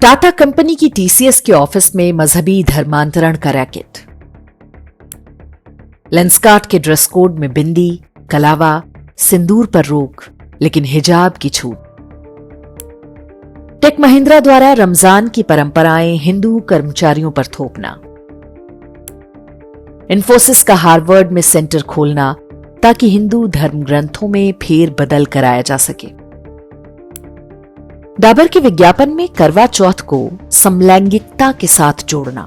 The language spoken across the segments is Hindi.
टाटा कंपनी की टीसीएस के ऑफिस में मजहबी धर्मांतरण का रैकेट। लेंसकार्ट के ड्रेस कोड में बिंदी, कलावा, सिंदूर पर रोक, लेकिन हिजाब की छूट। टेक महिंद्रा द्वारा रमजान की परंपराएं हिंदू कर्मचारियों पर थोपना। इन्फोसिस का हार्वर्ड में सेंटर खोलना ताकि हिंदू धर्म ग्रंथों में फेर बदल कराया जा सके। डाबर के विज्ञापन में करवा चौथ को समलैंगिकता के साथ जोड़ना।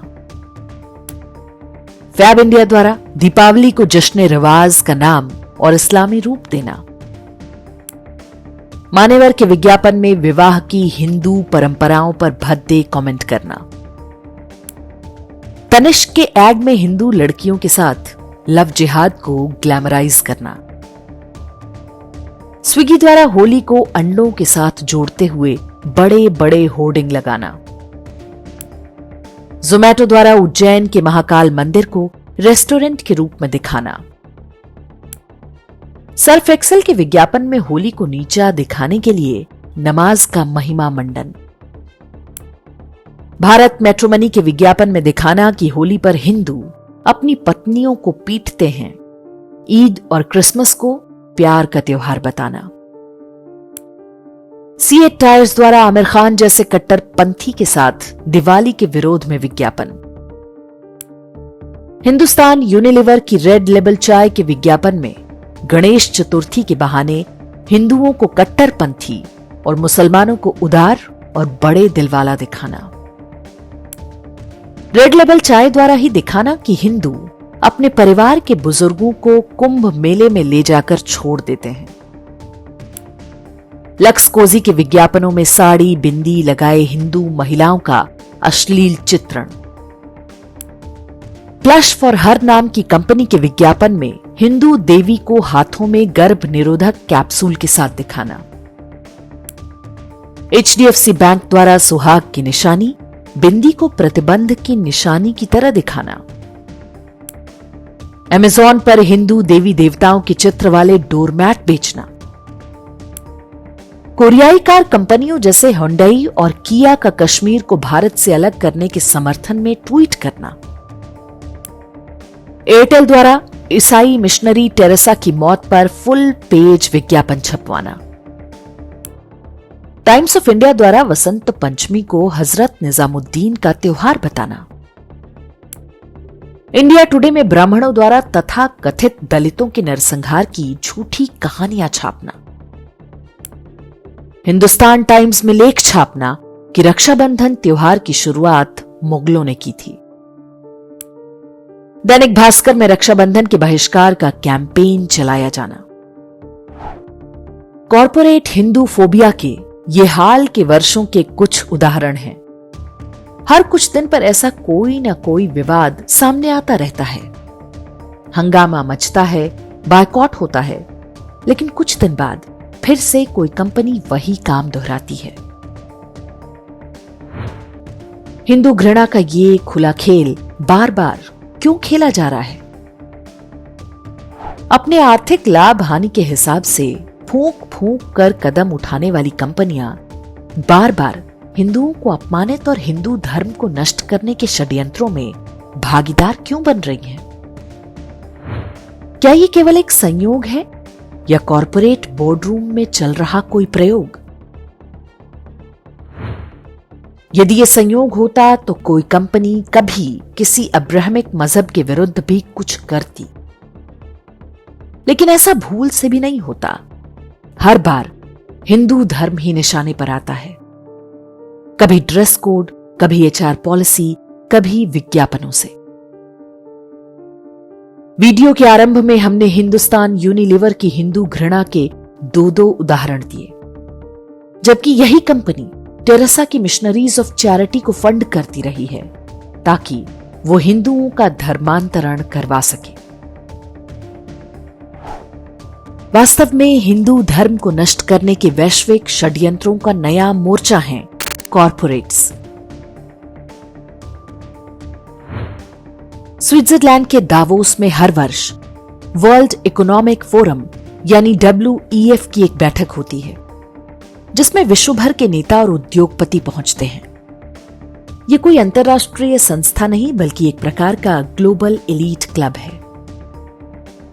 फैब इंडिया द्वारा दीपावली को जश्न रिवाज का नाम और इस्लामी रूप देना। मान्यवर के विज्ञापन में विवाह की हिंदू परंपराओं पर भद्दे कमेंट करना। तनिष्क के एड में हिंदू लड़कियों के साथ लव जिहाद को ग्लैमराइज करना। स्विगी द्वारा होली को अंडों के साथ जोड़ते हुए बड़े बड़े होर्डिंग लगाना। जोमैटो द्वारा उज्जैन के महाकाल मंदिर को रेस्टोरेंट के रूप में दिखाना। सर्फ एक्सेल के विज्ञापन में होली को नीचा दिखाने के लिए नमाज का महिमा मंडन। भारत मैट्रिमनी के विज्ञापन में दिखाना कि होली पर हिंदू अपनी पत्नियों को पीटते हैं। ईद और क्रिसमस को प्यार का त्योहार बताना। सीएट टायर्स द्वारा आमिर खान जैसे कट्टरपंथी के साथ दिवाली के विरोध में विज्ञापन। हिंदुस्तान यूनिलीवर की रेड लेबल चाय के विज्ञापन में गणेश चतुर्थी के बहाने हिंदुओं को कट्टरपंथी और मुसलमानों को उदार और बड़े दिलवाला दिखाना। रेड लेबल चाय द्वारा ही दिखाना कि हिंदू अपने परिवार के बुजुर्गों को कुंभ मेले में ले जाकर छोड़ देते हैं। लक्स कोजी के विज्ञापनों में साड़ी बिंदी लगाए हिंदू महिलाओं का अश्लील चित्रण। प्लश फॉर हर नाम की कंपनी के विज्ञापन में हिंदू देवी को हाथों में गर्भ निरोधक कैप्सूल के साथ दिखाना। एचडीएफसी बैंक द्वारा सुहाग की निशानी बिंदी को प्रतिबंध की निशानी की तरह दिखाना। अमेज़न पर हिंदू देवी देवताओं के चित्र वाले डोरमैट बेचना। कोरियाई कार कंपनियों जैसे हुंडई और किया का कश्मीर को भारत से अलग करने के समर्थन में ट्वीट करना। एयरटेल द्वारा ईसाई मिशनरी टेरेसा की मौत पर फुल पेज विज्ञापन छपवाना। टाइम्स ऑफ इंडिया द्वारा वसंत पंचमी को हजरत निजामुद्दीन का त्योहार बताना। इंडिया टुडे में ब्राह्मणों द्वारा तथा कथित दलितों के नरसंहार की झूठी कहानियां छापना। हिंदुस्तान टाइम्स में लेख छापना कि रक्षाबंधन त्योहार की शुरुआत मुगलों ने की थी। दैनिक भास्कर में रक्षाबंधन के बहिष्कार का कैंपेन चलाया जाना। कॉर्पोरेट हिंदू फोबिया के ये हाल के वर्षों के कुछ उदाहरण हैं। हर कुछ दिन पर ऐसा कोई ना कोई विवाद सामने आता रहता है। हंगामा मचता है, बायकॉट होता है, लेकिन कुछ दिन बाद फिर से कोई कंपनी वही काम दोहराती है। हिंदू घृणा का ये खुला खेल बार बार क्यों खेला जा रहा है? अपने आर्थिक लाभ हानि के हिसाब से फूंक फूंक कर कदम उठाने वाली कंपनियां बार बार हिंदुओं को अपमानित और हिंदू धर्म को नष्ट करने के षड्यंत्रों में भागीदार क्यों बन रही हैं? क्या ये केवल एक संयोग है या कॉर्पोरेट बोर्डरूम में चल रहा कोई प्रयोग? यदि ये संयोग होता तो कोई कंपनी कभी किसी अब्राहमिक मजहब के विरुद्ध भी कुछ करती, लेकिन ऐसा भूल से भी नहीं होता। हर बार हिंदू धर्म ही निशाने पर आता है। कभी ड्रेस कोड, कभी एचआर पॉलिसी, कभी विज्ञापनों से। वीडियो के आरंभ में हमने हिंदुस्तान यूनिलीवर की हिंदू घृणा के दो उदाहरण दिए, जबकि यही कंपनी टेरेसा की मिशनरीज ऑफ चैरिटी को फंड करती रही है ताकि वो हिंदुओं का धर्मांतरण करवा सके। वास्तव में हिंदू धर्म को नष्ट करने के वैश्विक षड्यंत्रों का नया मोर्चा है कॉर्पोरेट्स। स्विट्जरलैंड के दावोस में हर वर्ष वर्ल्ड इकोनॉमिक फोरम यानी WEF की एक बैठक होती है, जिसमें विश्व भर के नेता और उद्योगपति पहुंचते हैं। ये कोई अंतरराष्ट्रीय संस्था नहीं बल्कि एक प्रकार का ग्लोबल एलीट क्लब है।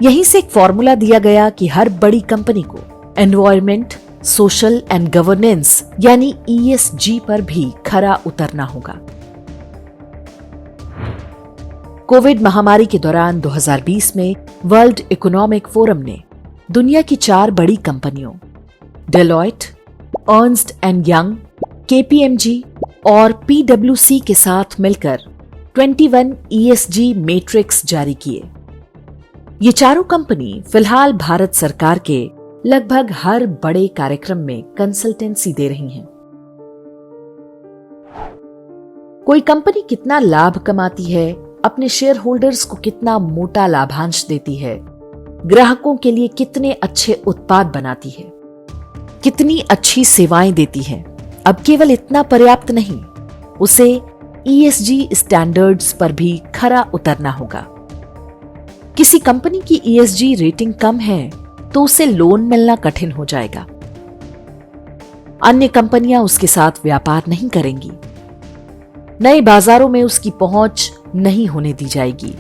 यहीं से एक फॉर्मूला दिया गया कि हर बड़ी कंपनी को एनवायरमेंट, सोशल एंड गवर्नेंस यानी ESG पर भी खरा उतरना होगा। कोविड महामारी के दौरान 2020 में वर्ल्ड इकोनॉमिक फोरम ने दुनिया की 4 बड़ी कंपनियों Deloitte, Ernst and young, KPMG और PwC के साथ मिलकर 21 ESG मैट्रिक्स जारी किए। ये चारों कंपनी फिलहाल भारत सरकार के लगभग हर बड़े कार्यक्रम में कंसल्टेंसी दे रही हैं। कोई कंपनी कितना लाभ कमाती है, अपने शेयर होल्डर्स को कितना मोटा लाभांश देती है, ग्राहकों के लिए कितने अच्छे उत्पाद बनाती है, कितनी अच्छी सेवाएं देती है, अब केवल इतना पर्याप्त नहीं, उसे ESG स्टैंडर्ड्स पर भी खरा उतरना होगा। किसी कंपनी की ESG रेटिंग कम है तो उसे लोन मिलना कठिन हो जाएगा। अन्य कंपनियां उसके साथ व्यापार नहीं करेंगी, नए बाजारों में उसकी पहुंच नहीं होने दी जाएगी।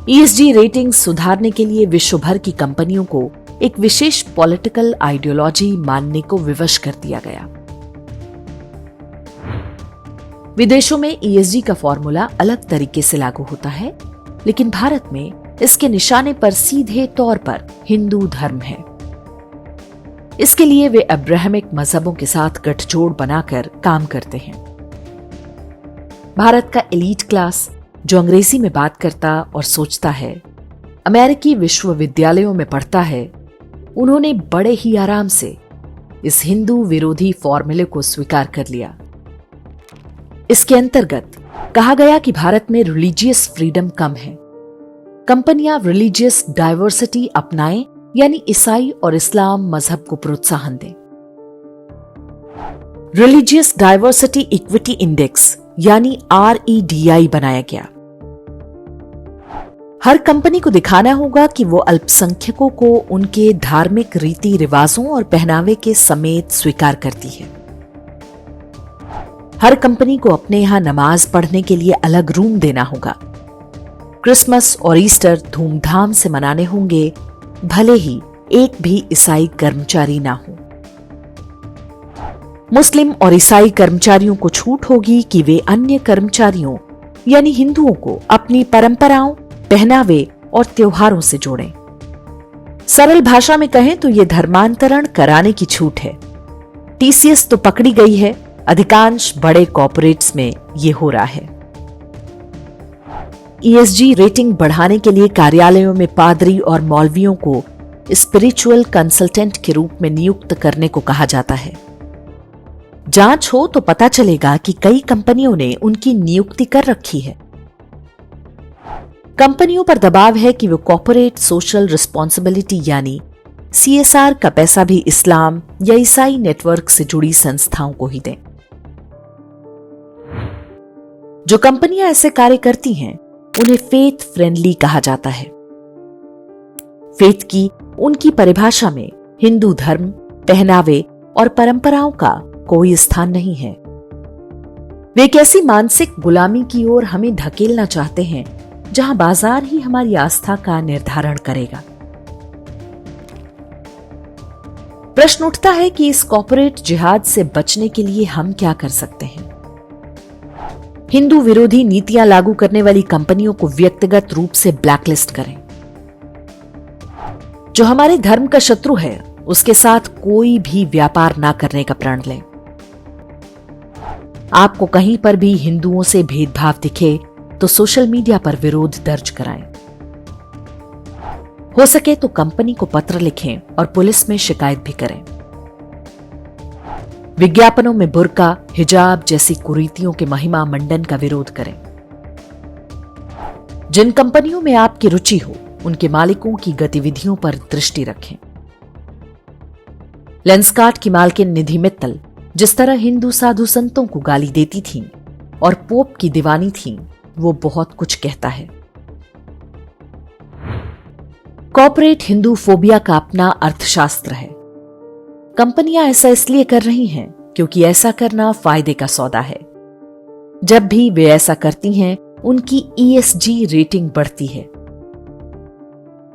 ESG रेटिंग सुधारने के लिए विश्व भर की कंपनियों को एक विशेष पॉलिटिकल आइडियोलॉजी मानने को विवश कर दिया गया। विदेशों में ESG का फॉर्मूला अलग तरीके से लागू होता है, लेकिन भारत में इसके निशाने पर सीधे तौर पर हिंदू धर्म है। इसके लिए वे अब्राहमिक मजहबों के साथ गठजोड़ बनाकर काम करते हैं। भारत का एलीट क्लास जो अंग्रेजी में बात करता और सोचता है, अमेरिकी विश्वविद्यालयों में पढ़ता है, उन्होंने बड़े ही आराम से इस हिंदू विरोधी फॉर्मूले को स्वीकार कर लिया। इसके अंतर्गत कहा गया कि भारत में रिलीजियस फ्रीडम कम है, कंपनियां रिलीजियस डाइवर्सिटी अपनाएं यानी ईसाई और इस्लाम मजहब को प्रोत्साहन दें। रिलीजियस डाइवर्सिटी इक्विटी इंडेक्स यानी REDI बनाया गया। हर कंपनी को दिखाना होगा कि वो अल्पसंख्यकों को उनके धार्मिक रीति रिवाजों और पहनावे के समेत स्वीकार करती है। हर कंपनी को अपने यहां नमाज पढ़ने के लिए अलग रूम देना होगा। क्रिसमस और ईस्टर धूमधाम से मनाने होंगे, भले ही एक भी ईसाई कर्मचारी ना हो। मुस्लिम और ईसाई कर्मचारियों को छूट होगी कि वे अन्य कर्मचारियों यानी हिंदुओं को अपनी परंपराओं, पहनावे और त्योहारों से जोड़ें। सरल भाषा में कहें तो ये धर्मांतरण कराने की छूट है। TCS तो पकड़ी गई है, अधिकांश बड़े कॉर्पोरेट्स में ये हो रहा है। ESG रेटिंग बढ़ाने के लिए कार्यालयों में पादरी और मौलवियों को स्पिरिचुअल कंसल्टेंट के रूप में नियुक्त करने को कहा जाता है। जांच हो तो पता चलेगा कि कई कंपनियों ने उनकी नियुक्ति कर रखी है। कंपनियों पर दबाव है कि वे कॉर्पोरेट सोशल रिस्पॉन्सिबिलिटी यानी CSR का पैसा भी इस्लाम या ईसाई नेटवर्क से जुड़ी संस्थाओं को ही दें। जो कंपनियां ऐसे कार्य करती हैं, उन्हें फेथ फ्रेंडली कहा जाता है। फेथ की उनकी परिभाषा में हिंदू धर्म, पहनावे और परंपराओं का कोई स्थान नहीं है। वे एक ऐसी मानसिक गुलामी की ओर हमें धकेलना चाहते हैं जहां बाजार ही हमारी आस्था का निर्धारण करेगा। प्रश्न उठता है कि इस कॉर्पोरेट जिहाद से बचने के लिए हम क्या कर सकते हैं। हिंदू विरोधी नीतियां लागू करने वाली कंपनियों को व्यक्तिगत रूप से ब्लैकलिस्ट करें। जो हमारे धर्म का शत्रु है, उसके साथ कोई भी व्यापार ना करने का प्रण लें। आपको कहीं पर भी हिंदुओं से भेदभाव दिखे तो सोशल मीडिया पर विरोध दर्ज कराएं। हो सके तो कंपनी को पत्र लिखें और पुलिस में शिकायत भी करें। विज्ञापनों में बुर्का, हिजाब जैसी कुरीतियों के महिमा मंडन का विरोध करें। जिन कंपनियों में आपकी रुचि हो, उनके मालिकों की गतिविधियों पर दृष्टि रखें। लेंसकार्ट की मालकिन निधि मित्तल जिस तरह हिंदू साधु संतों को गाली देती थीं और पोप की दीवानी थीं, वो बहुत कुछ कहता है। कॉर्पोरेट हिंदू फोबिया का अपना अर्थशास्त्र है। कंपनियां ऐसा इसलिए कर रही हैं क्योंकि ऐसा करना फायदे का सौदा है। जब भी वे ऐसा करती हैं, उनकी ESG रेटिंग बढ़ती है।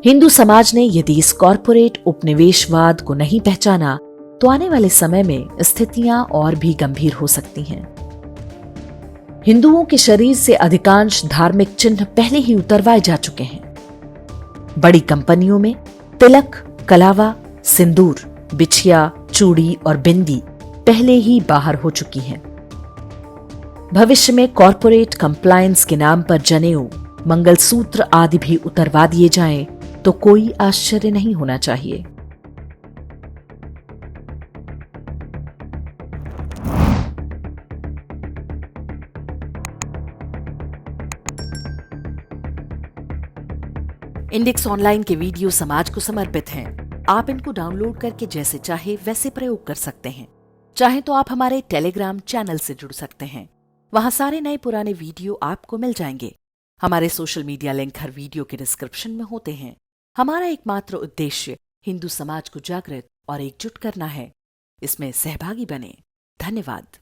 हिंदू समाज ने यदि इस कॉरपोरेट उपनिवेशवाद को नहीं पहचाना तो आने वाले समय में स्थितियां और भी गंभीर हो सकती हैं। हिंदुओं के शरीर से अधिकांश धार्मिक चिन्ह पहले ही उतरवाए जा चुके हैं। बड़ी कंपनियों में तिलक, कलावा, सिंदूर, बिछिया, चूड़ी और बिंदी पहले ही बाहर हो चुकी हैं। भविष्य में कॉरपोरेट कंप्लायंस के नाम पर जनेऊ, मंगलसूत्र आदि भी उतरवा दिए जाएं तो कोई आश्चर्य नहीं होना चाहिए। इंडेक्स ऑनलाइन के वीडियो समाज को समर्पित हैं। आप इनको डाउनलोड करके जैसे चाहे वैसे प्रयोग कर सकते हैं। चाहे तो आप हमारे टेलीग्राम चैनल से जुड़ सकते हैं। वहां सारे नए पुराने वीडियो आपको मिल जाएंगे। हमारे सोशल मीडिया लिंक हर वीडियो के डिस्क्रिप्शन में होते हैं। हमारा एकमात्र उद्देश्य हिंदू समाज को जागृत और एकजुट करना है। इसमें सहभागी बने। धन्यवाद।